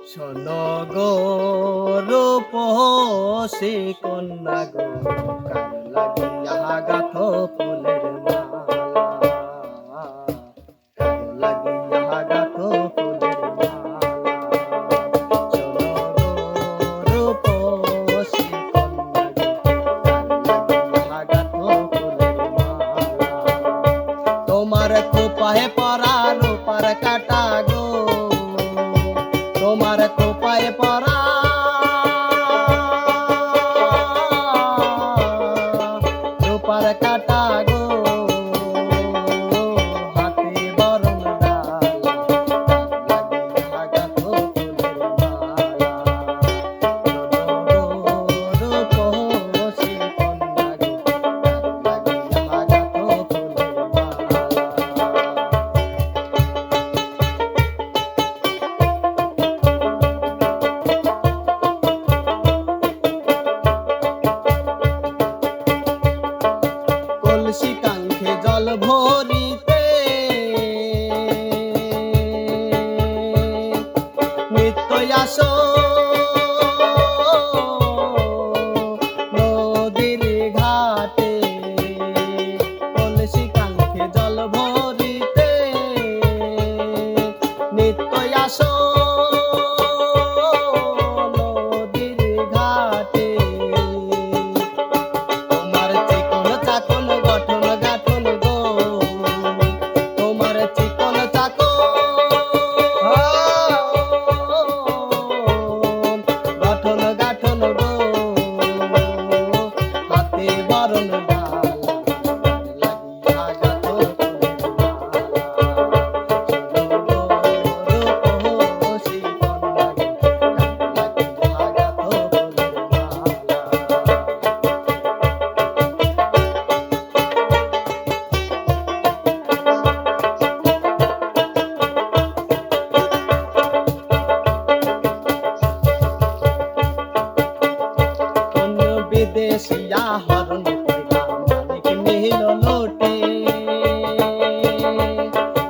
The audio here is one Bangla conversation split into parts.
শোনো গো রূপসী কন্যা গো, কার লাগিয়া গাথ ফুলের মালা, কার লাগিয়া গাথ ফুলের মালা। শোনো গো রূপসী কন্যা গো, কার লাগিয়া গাথ ফুলের মালা। তোমার খোপায় পরা রূপার কাটা গো, তোমার খোপায় পরা রূপার কাটা গো, হাতে বরণ ডালা, লাগিয়া গাথ ফুলের মালা। রূপসী কন্যা গো, লাগিয়া গাথ ফুলের মালা। কলসি কাঙ্ক্ষে জল ভরিতে নিত্যই আসো নদীর ঘাটে, কলসি কাঙ্ক্ষে জল ভরিতে নিত্যই আসো নদীর ঘাটে। তোমার চিকন চাকন গঠন গাঠন গো, তোমার চিকন চাকন গঠন গাঠন গো, হাতে বরণ ডালা, লাগিয়া গাথ ফুলের মালা। রূপসী কন্যা গো, লাগিয়া গাথ ফুলের মালা। কোন বিদেশিয়া হরণ কইরা মালিক নিল লোটে,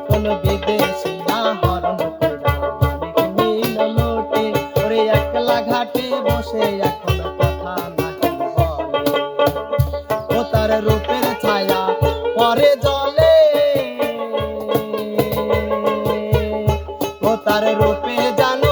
কোন বিদেশিয়া হরণ কইরা মালিক নিল লোটে। ওরে একলা ঘাটে বসে এখন কথা নাকি বলে, ও তার রূপের ছায়া পরে জলে, ও তার রূপে জানো